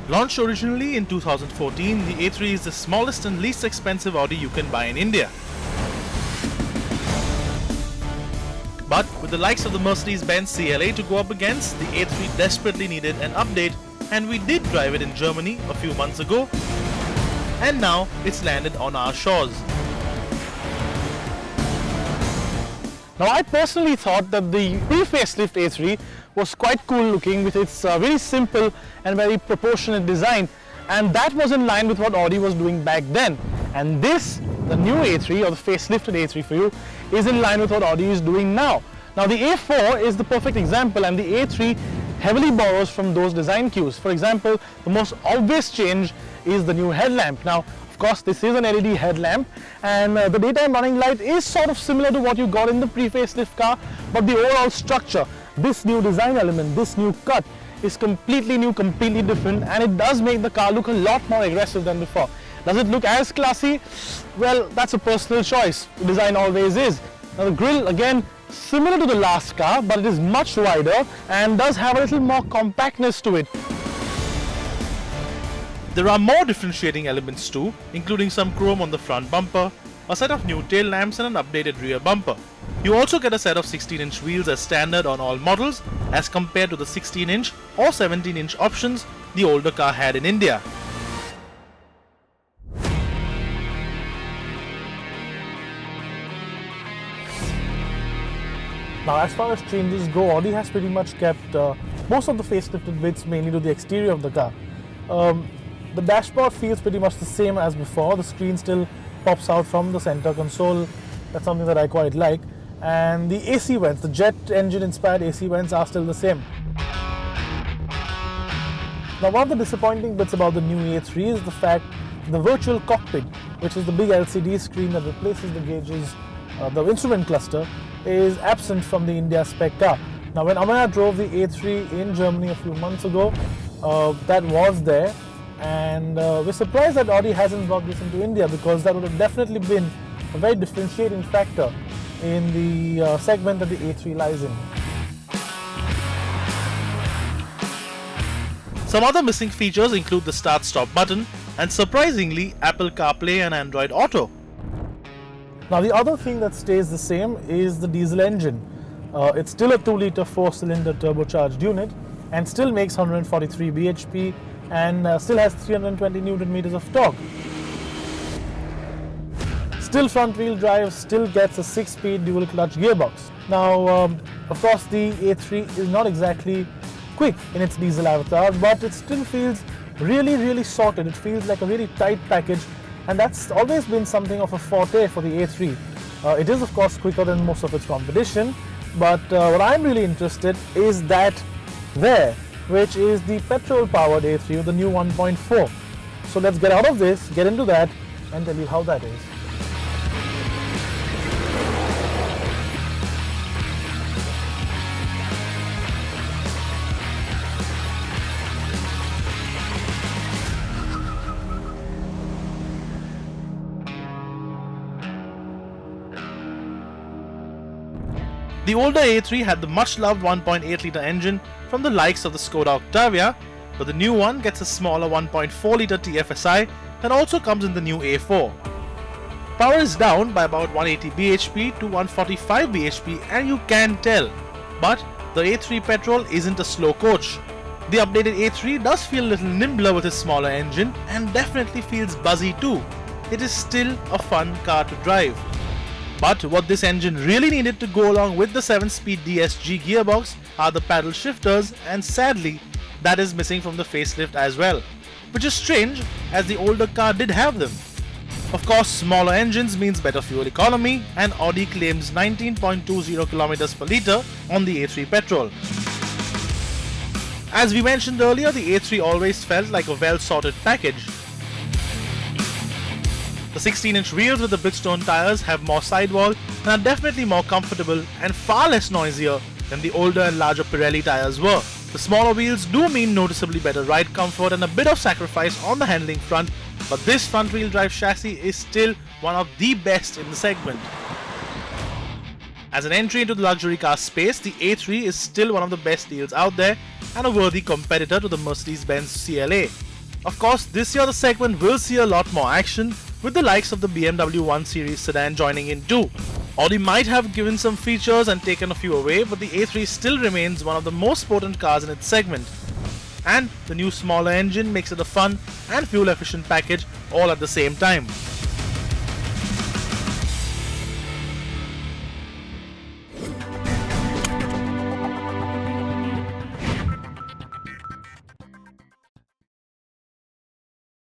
Launched originally in 2014, the A3 is the smallest and least expensive Audi you can buy in India. But with the likes of the Mercedes-Benz CLA to go up against, the A3 desperately needed an update, and we did drive it in Germany a few months ago, and now it's landed on our shores. Now, I personally thought that the pre-facelift A3 was quite cool looking with its very simple and very proportionate design, and that was in line with what Audi was doing back then. And this, the new A3 or the facelifted A3 for you, is in line with what Audi is doing now. Now, the A4 is the perfect example, and the A3 heavily borrows from those design cues. For example, the most obvious change is the new headlamp. Now, of course, this is an LED headlamp, and the daytime running light is sort of similar to what you got in the pre-facelift car, but the overall structure, this new design element, this new cut is completely new, completely different, and it does make the car look a lot more aggressive than before. Does it look as classy? Well, that's a personal choice. The design always is. Now, the grille, again, similar to the last car, but it is much wider and does have a little more compactness to it. There are more differentiating elements too, including some chrome on the front bumper, a set of new tail lamps and an updated rear bumper. You also get a set of 16-inch wheels as standard on all models, as compared to the 16-inch or 17-inch options the older car had in India. Now, as far as changes go, Audi has pretty much kept most of the facelifted bits mainly to the exterior of the car. The dashboard feels pretty much the same as before. The screen still pops out from the center console. That's something that I quite like. And the AC vents, the jet engine inspired AC vents are still the same. Now, one of the disappointing bits about the new A3 is the fact the virtual cockpit, which is the big LCD screen that replaces the gauges, the instrument cluster, is absent from the India spec car. Now, when Amaya drove the A3 in Germany a few months ago, that was there, and we're surprised that Audi hasn't brought this into India, because that would have definitely been a very differentiating factor in the segment that the A3 lies in. Some other missing features include the start-stop button and, surprisingly, Apple CarPlay and Android Auto. Now, the other thing that stays the same is the diesel engine. It's still a 2-litre 4-cylinder turbocharged unit and still makes 143 bhp and still has 320 Newton meters of torque. Still front-wheel drive, still gets a 6-speed dual-clutch gearbox. Now, of course, the A3 is not exactly quick in its diesel avatar, but it still feels really sorted. It feels like a really tight package, and that's always been something of a forte for the A3. It is, of course, quicker than most of its competition, but what I'm really interested is that there, which is the petrol-powered A3 with the new 1.4. So let's get out of this, get into that, and tell you how that is. The older A3 had the much-loved 1.8-litre engine from the likes of the Skoda Octavia, but the new one gets a smaller 1.4-litre TFSI that also comes in the new A4. Power is down by about 180 bhp to 145 bhp, and you can tell, but the A3 petrol isn't a slow coach. The updated A3 does feel a little nimbler with its smaller engine and definitely feels buzzy too. It is still a fun car to drive. But what this engine really needed to go along with the 7-speed DSG gearbox are the paddle shifters, and sadly that is missing from the facelift as well, which is strange as the older car did have them. Of course, smaller engines means better fuel economy, and Audi claims 19.20 km per litre on the A3 petrol. As we mentioned earlier, the A3 always felt like a well-sorted package. The 16-inch wheels with the Bridgestone tyres have more sidewall and are definitely more comfortable and far less noisier than the older and larger Pirelli tyres were. The smaller wheels do mean noticeably better ride comfort and a bit of sacrifice on the handling front, but this front-wheel drive chassis is still one of the best in the segment. As an entry into the luxury car space, the A3 is still one of the best deals out there and a worthy competitor to the Mercedes-Benz CLA. Of course, this year the segment will see a lot more action, with the likes of the BMW 1 Series sedan joining in too. Audi might have given some features and taken a few away, but the A3 still remains one of the most potent cars in its segment. And the new smaller engine makes it a fun and fuel efficient package all at the same time.